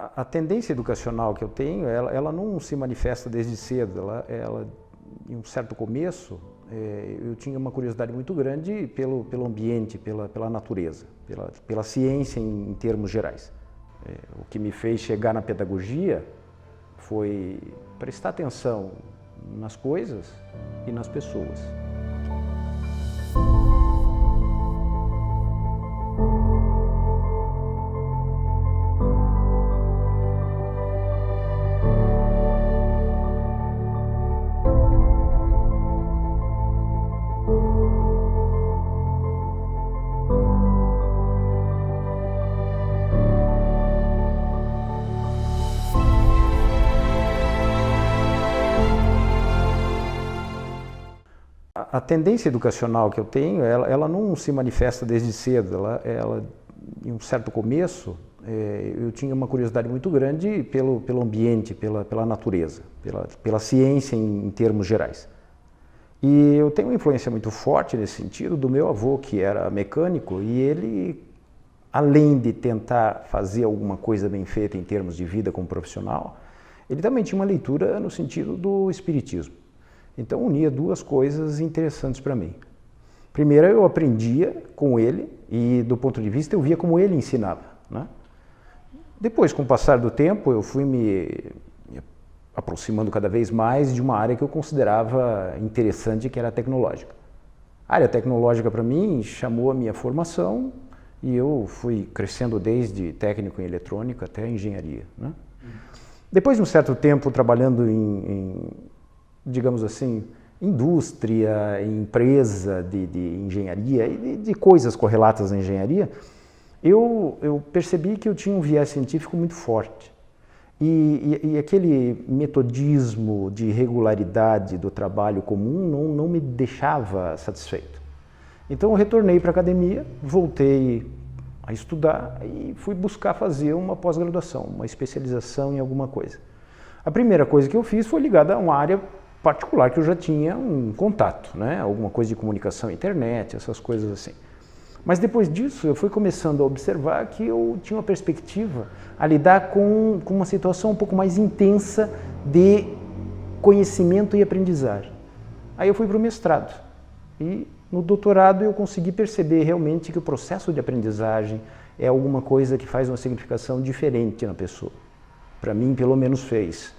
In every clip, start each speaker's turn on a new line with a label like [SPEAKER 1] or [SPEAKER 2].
[SPEAKER 1] A tendência educacional que eu tenho, ela não se manifesta desde cedo. Em um certo começo, eu tinha uma curiosidade muito grande pelo ambiente, pela natureza, pela ciência em termos gerais. O que me fez chegar na pedagogia foi prestar atenção nas coisas e nas pessoas. A tendência educacional que eu tenho, ela não se manifesta desde cedo. Em um certo começo, eu tinha uma curiosidade muito grande pelo ambiente, pela natureza, pela ciência em termos gerais. E eu tenho uma influência muito forte nesse sentido do meu avô, que era mecânico, e ele, além de tentar fazer alguma coisa bem feita em termos de vida como profissional, ele também tinha uma leitura no sentido do espiritismo. Então unia duas coisas interessantes para mim. Primeiro, eu aprendia com ele e, do ponto de vista, eu via como ele ensinava, né? Depois, com o passar do tempo, eu fui me aproximando cada vez mais de uma área que eu considerava interessante, que era a tecnológica. A área tecnológica, para mim, chamou a minha formação e eu fui crescendo desde técnico em eletrônica até engenharia, né? Depois de um certo tempo trabalhando digamos assim, indústria, empresa de engenharia e de coisas correlatas à engenharia, eu percebi que eu tinha um viés científico muito forte. E aquele metodismo de regularidade do trabalho comum não me deixava satisfeito. Então eu retornei para a academia, voltei a estudar e fui buscar fazer uma pós-graduação, uma especialização em alguma coisa. A primeira coisa que eu fiz foi ligada a uma área particular que eu já tinha um contato, né? Alguma coisa de comunicação, internet, essas coisas assim. Mas depois disso eu fui começando a observar que eu tinha uma perspectiva a lidar com uma situação um pouco mais intensa de conhecimento e aprendizagem. Aí eu fui para o mestrado e no doutorado eu consegui perceber realmente que o processo de aprendizagem é alguma coisa que faz uma significação diferente na pessoa. Para mim, pelo menos, fez.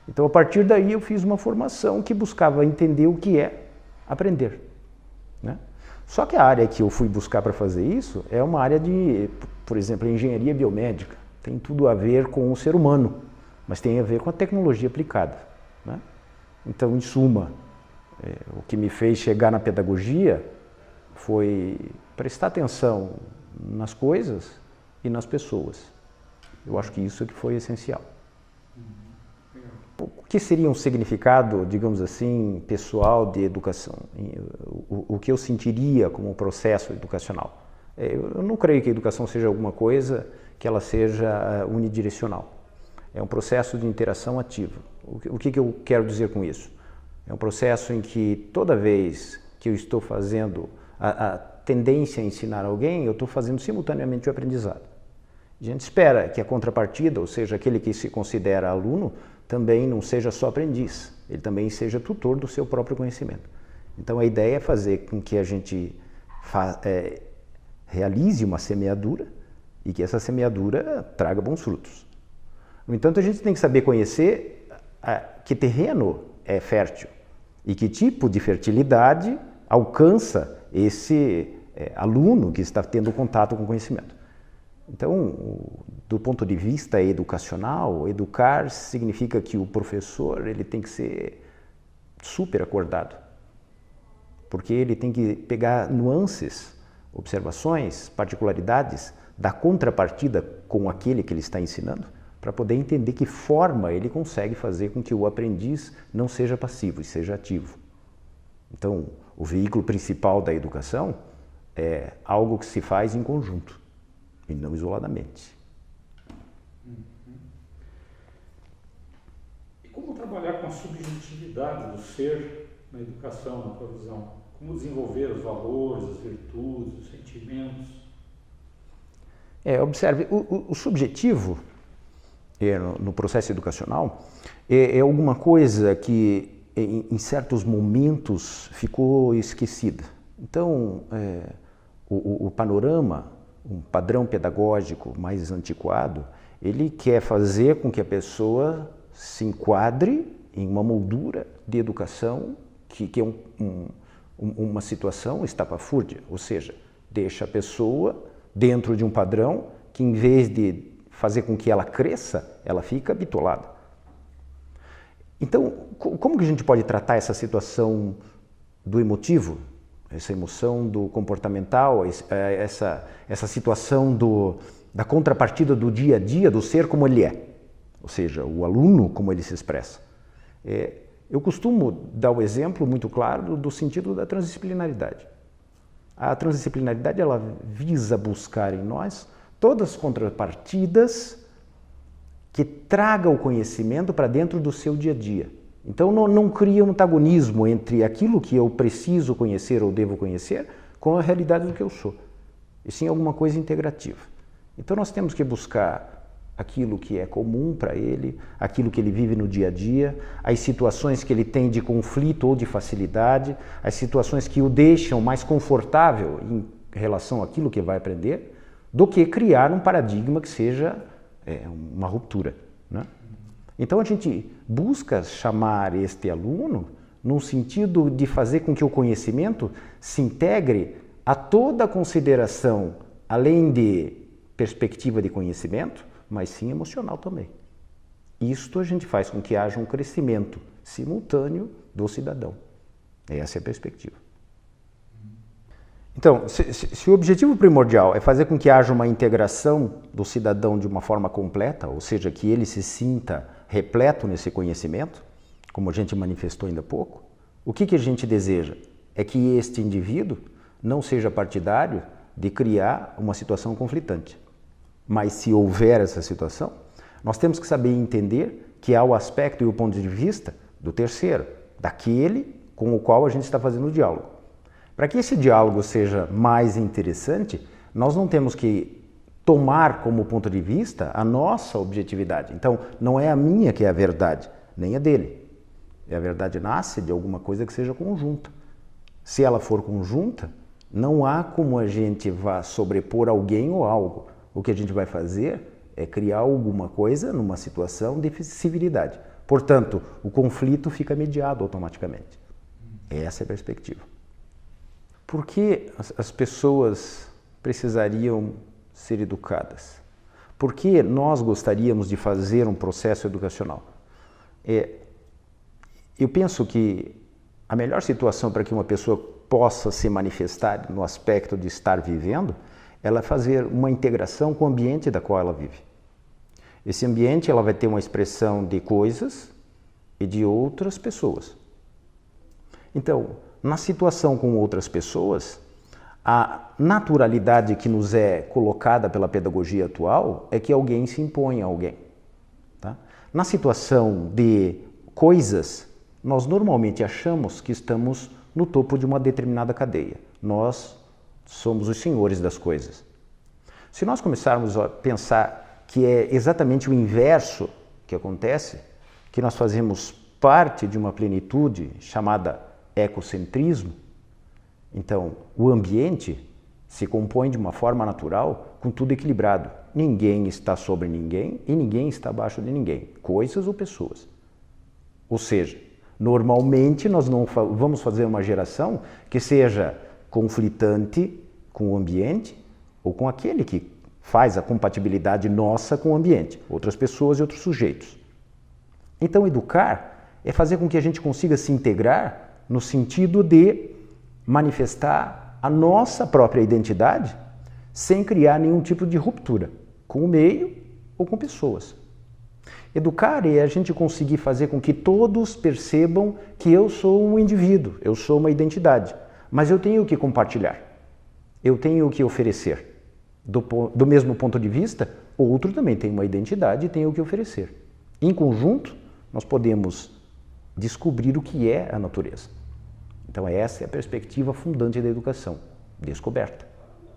[SPEAKER 1] Então, a partir daí, eu fiz uma formação que buscava entender o que é aprender, né? Só que a área que eu fui buscar para fazer isso é uma área de, por exemplo, engenharia biomédica. Tem tudo a ver com o ser humano, mas tem a ver com a tecnologia aplicada, né? Então, em suma, o que me fez chegar na pedagogia foi prestar atenção nas coisas e nas pessoas. Eu acho que isso é que foi essencial. O que seria um significado, digamos assim, pessoal de educação? O que eu sentiria como um processo educacional? Eu não creio que a educação seja alguma coisa que ela seja unidirecional. É um processo de interação ativa. O que eu quero dizer com isso? É um processo em que toda vez que eu estou fazendo a tendência a ensinar alguém, eu estou fazendo simultaneamente o aprendizado. A gente espera que a contrapartida, ou seja, aquele que se considera aluno, também não seja só aprendiz, ele também seja tutor do seu próprio conhecimento. Então a ideia é fazer com que a gente realize uma semeadura e que essa semeadura traga bons frutos. No entanto, a gente tem que saber conhecer que terreno é fértil e que tipo de fertilidade alcança esse aluno que está tendo contato com o conhecimento. Então, do ponto de vista educacional, educar significa que o professor ele tem que ser super acordado, porque ele tem que pegar nuances, observações, particularidades da contrapartida com aquele que ele está ensinando, para poder entender que forma ele consegue fazer com que o aprendiz não seja passivo e seja ativo. Então, o veículo principal da educação é algo que se faz em conjunto e não isoladamente.
[SPEAKER 2] E como trabalhar com a subjetividade do ser na educação, na tua visão? Como desenvolver os valores, as virtudes, os sentimentos?
[SPEAKER 1] Observe, o subjetivo no processo educacional é alguma coisa que em certos momentos ficou esquecida. Então, o panorama, um padrão pedagógico mais antiquado, ele quer fazer com que a pessoa se enquadre em uma moldura de educação que é uma situação estapafúrdia, ou seja, deixa a pessoa dentro de um padrão que, em vez de fazer com que ela cresça, ela fica bitolada. Então, como que a gente pode tratar essa situação do emotivo, essa emoção do comportamental, essa situação da contrapartida do dia a dia, do ser como ele é, ou seja, o aluno como ele se expressa? Eu costumo dar o exemplo muito claro do sentido da transdisciplinaridade. A transdisciplinaridade, ela visa buscar em nós todas as contrapartidas que tragam o conhecimento para dentro do seu dia a dia. Então não cria um antagonismo entre aquilo que eu preciso conhecer ou devo conhecer com a realidade do que eu sou. E sim alguma coisa integrativa. Então nós temos que buscar aquilo que é comum para ele, aquilo que ele vive no dia a dia, as situações que ele tem de conflito ou de facilidade, as situações que o deixam mais confortável em relação àquilo que vai aprender, do que criar um paradigma que seja uma ruptura, né? Então a gente busca chamar este aluno num sentido de fazer com que o conhecimento se integre a toda a consideração, além de perspectiva de conhecimento, mas sim emocional também. Isto a gente faz com que haja um crescimento simultâneo do cidadão. Essa é a perspectiva. Então, se o objetivo primordial é fazer com que haja uma integração do cidadão de uma forma completa, ou seja, que ele se sinta repleto nesse conhecimento, como a gente manifestou ainda há pouco, o que a gente deseja? É que este indivíduo não seja partidário de criar uma situação conflitante. Mas se houver essa situação, nós temos que saber entender que há o aspecto e o ponto de vista do terceiro, daquele com o qual a gente está fazendo o diálogo. Para que esse diálogo seja mais interessante, nós não temos que tomar como ponto de vista a nossa objetividade. Então, não é a minha que é a verdade, nem a dele. A verdade nasce de alguma coisa que seja conjunta. Se ela for conjunta, não há como a gente vá sobrepor alguém ou algo. O que a gente vai fazer é criar alguma coisa numa situação de civilidade. Portanto, o conflito fica mediado automaticamente. Essa é a perspectiva. Por que as pessoas precisariam ser educadas? Por que nós gostaríamos de fazer um processo educacional? Eu penso que a melhor situação para que uma pessoa possa se manifestar no aspecto de estar vivendo, ela é fazer uma integração com o ambiente da qual ela vive. Esse ambiente ela vai ter uma expressão de coisas e de outras pessoas. Então, na situação com outras pessoas, a naturalidade que nos é colocada pela pedagogia atual é que alguém se impõe a alguém. Tá? Na situação de coisas, nós normalmente achamos que estamos no topo de uma determinada cadeia. Nós somos os senhores das coisas. Se nós começarmos a pensar que é exatamente o inverso que acontece, que nós fazemos parte de uma plenitude chamada ecocentrismo, então o ambiente se compõe de uma forma natural com tudo equilibrado. Ninguém está sobre ninguém e ninguém está abaixo de ninguém, coisas ou pessoas. Ou seja, normalmente nós não vamos fazer uma geração que seja conflitante com o ambiente ou com aquele que faz a compatibilidade nossa com o ambiente, outras pessoas e outros sujeitos. Então, educar é fazer com que a gente consiga se integrar no sentido de manifestar a nossa própria identidade sem criar nenhum tipo de ruptura com o meio ou com pessoas. Educar é a gente conseguir fazer com que todos percebam que eu sou um indivíduo, eu sou uma identidade, mas eu tenho o que compartilhar, eu tenho o que oferecer. Do mesmo ponto de vista, outro também tem uma identidade e tem o que oferecer. Em conjunto, nós podemos descobrir o que é a natureza. Então essa é a perspectiva fundante da educação, descoberta.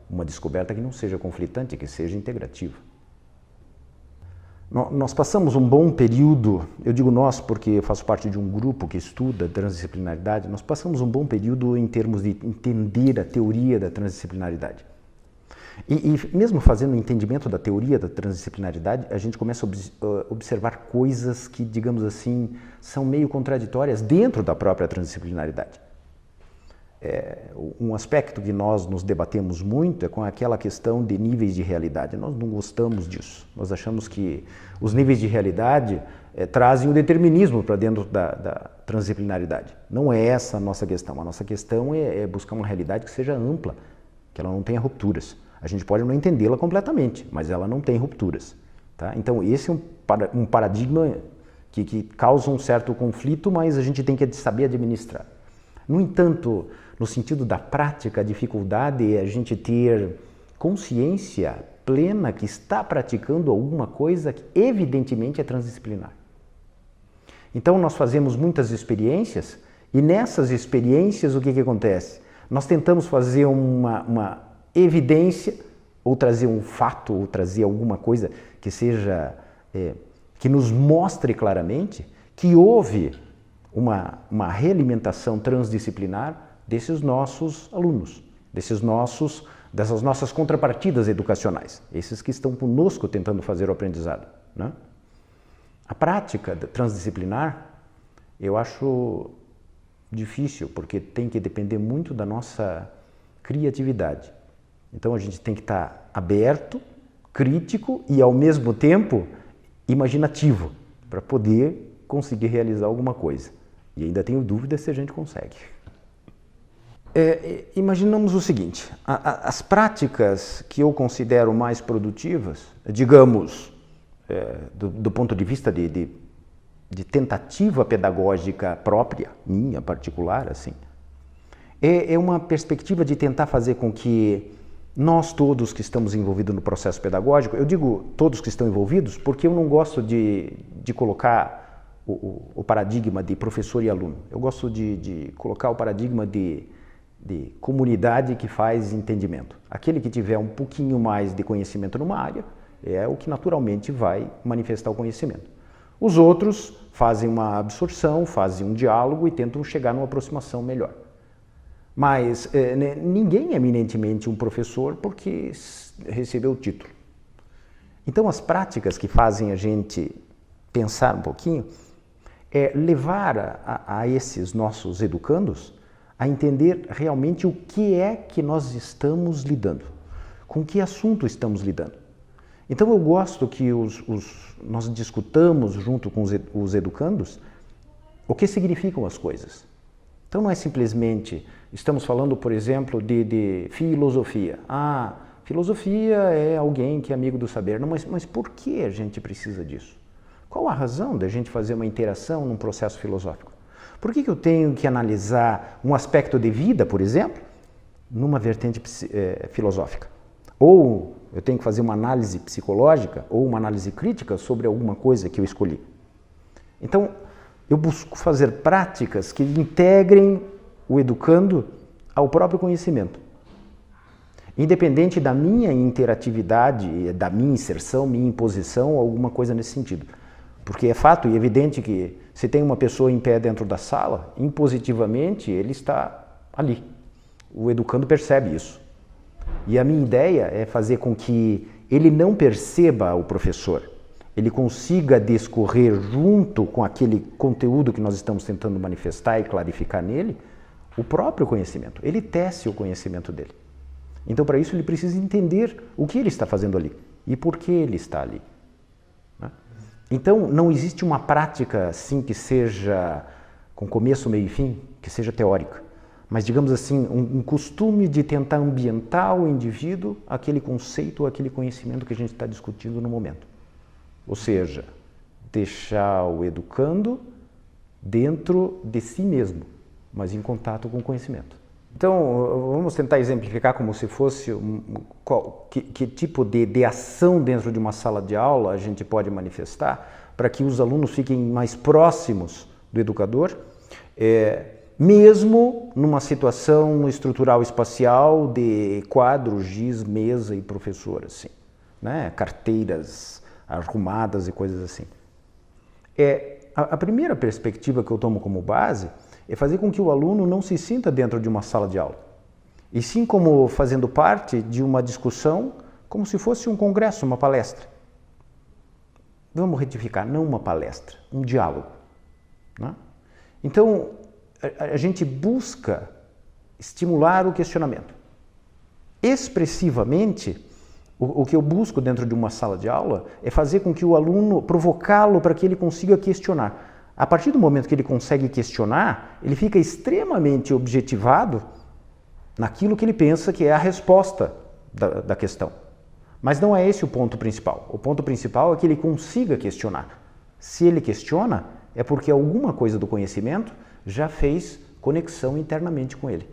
[SPEAKER 1] Uma descoberta que não seja conflitante, que seja integrativa. Nós passamos um bom período, eu digo nós porque eu faço parte de um grupo que estuda transdisciplinaridade, nós passamos um bom período em termos de entender a teoria da transdisciplinaridade. E mesmo fazendo o entendimento da teoria da transdisciplinaridade, a gente começa a observar coisas que, digamos assim, são meio contraditórias dentro da própria transdisciplinaridade. Um aspecto que nós nos debatemos muito é com aquela questão de níveis de realidade. Nós não gostamos disso. Nós achamos que os níveis de realidade trazem o determinismo para dentro da transdisciplinaridade. Não é essa a nossa questão. A nossa questão é buscar uma realidade que seja ampla, que ela não tenha rupturas. A gente pode não entendê-la completamente, mas ela não tem rupturas. Tá? Então, esse é um paradigma que causa um certo conflito, mas a gente tem que saber administrar. No entanto, no sentido da prática, a dificuldade é a gente ter consciência plena que está praticando alguma coisa que evidentemente é transdisciplinar. Então nós fazemos muitas experiências e nessas experiências o que acontece? Nós tentamos fazer uma evidência ou trazer um fato ou trazer alguma coisa que seja, que nos mostre claramente que houve uma realimentação transdisciplinar desses nossos alunos, dessas nossas contrapartidas educacionais, esses que estão conosco tentando fazer o aprendizado, né? A prática transdisciplinar eu acho difícil, porque tem que depender muito da nossa criatividade. Então a gente tem que estar aberto, crítico e ao mesmo tempo imaginativo para poder conseguir realizar alguma coisa. E ainda tenho dúvida se a gente consegue. Imaginamos o seguinte, as práticas que eu considero mais produtivas, digamos, do ponto de vista de tentativa pedagógica própria, minha particular, assim, é uma perspectiva de tentar fazer com que nós todos que estamos envolvidos no processo pedagógico, eu digo todos que estão envolvidos porque eu não gosto de colocar o paradigma de professor e aluno, eu gosto de colocar o paradigma de comunidade que faz entendimento. Aquele que tiver um pouquinho mais de conhecimento numa área é o que naturalmente vai manifestar o conhecimento. Os outros fazem uma absorção, fazem um diálogo e tentam chegar numa aproximação melhor. Mas ninguém é eminentemente um professor porque recebeu o título. Então as práticas que fazem a gente pensar um pouquinho é levar a esses nossos educandos a entender realmente o que é que nós estamos lidando, com que assunto estamos lidando. Então eu gosto que nós discutamos junto com os educandos o que significam as coisas. Então não é simplesmente, estamos falando, por exemplo, de filosofia. Filosofia é alguém que é amigo do saber. Não, mas por que a gente precisa disso? Qual a razão da gente fazer uma interação num processo filosófico? Por que eu tenho que analisar um aspecto de vida, por exemplo, numa vertente filosófica? Ou eu tenho que fazer uma análise psicológica ou uma análise crítica sobre alguma coisa que eu escolhi? Então, eu busco fazer práticas que integrem o educando ao próprio conhecimento. Independente da minha interatividade, da minha inserção, minha imposição, alguma coisa nesse sentido. Porque é fato e evidente que se tem uma pessoa em pé dentro da sala, impositivamente ele está ali. O educando percebe isso. E a minha ideia é fazer com que ele não perceba o professor, ele consiga discorrer junto com aquele conteúdo que nós estamos tentando manifestar e clarificar nele, o próprio conhecimento. Ele tece o conhecimento dele. Então, para isso, ele precisa entender o que ele está fazendo ali e por que ele está ali. Então, não existe uma prática assim que seja com começo, meio e fim, que seja teórica, mas, digamos assim, um costume de tentar ambientar o indivíduo aquele conceito ou aquele conhecimento que a gente está discutindo no momento. Ou seja, deixar o educando dentro de si mesmo, mas em contato com o conhecimento. Então, vamos tentar exemplificar como se fosse que tipo de ação dentro de uma sala de aula a gente pode manifestar para que os alunos fiquem mais próximos do educador, mesmo numa situação estrutural espacial de quadro, giz, mesa e professor, assim, né? Carteiras arrumadas e coisas assim. A primeira perspectiva que eu tomo como base é fazer com que o aluno não se sinta dentro de uma sala de aula, e sim como fazendo parte de uma discussão, como se fosse um congresso, uma palestra. Vamos retificar, não uma palestra, um diálogo, né? Então, a gente busca estimular o questionamento. Expressivamente, o que eu busco dentro de uma sala de aula é fazer com que o aluno, provocá-lo para que ele consiga questionar. A partir do momento que ele consegue questionar, ele fica extremamente objetivado naquilo que ele pensa que é a resposta da questão. Mas não é esse o ponto principal. O ponto principal é que ele consiga questionar. Se ele questiona, é porque alguma coisa do conhecimento já fez conexão internamente com ele.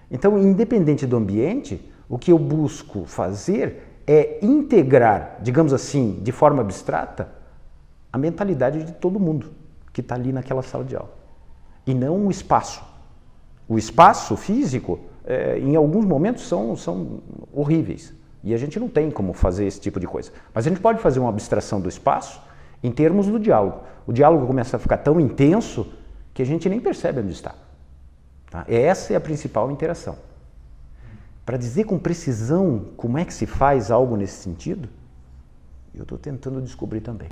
[SPEAKER 1] Então, independente do ambiente, o que eu busco fazer é integrar, digamos assim, de forma abstrata, a mentalidade de todo mundo que está ali naquela sala de aula. E não o espaço. O espaço físico, em alguns momentos, são horríveis. E a gente não tem como fazer esse tipo de coisa. Mas a gente pode fazer uma abstração do espaço em termos do diálogo. O diálogo começa a ficar tão intenso que a gente nem percebe onde está. Tá? Essa é a principal interação. Para dizer com precisão como é que se faz algo nesse sentido, eu estou tentando descobrir também.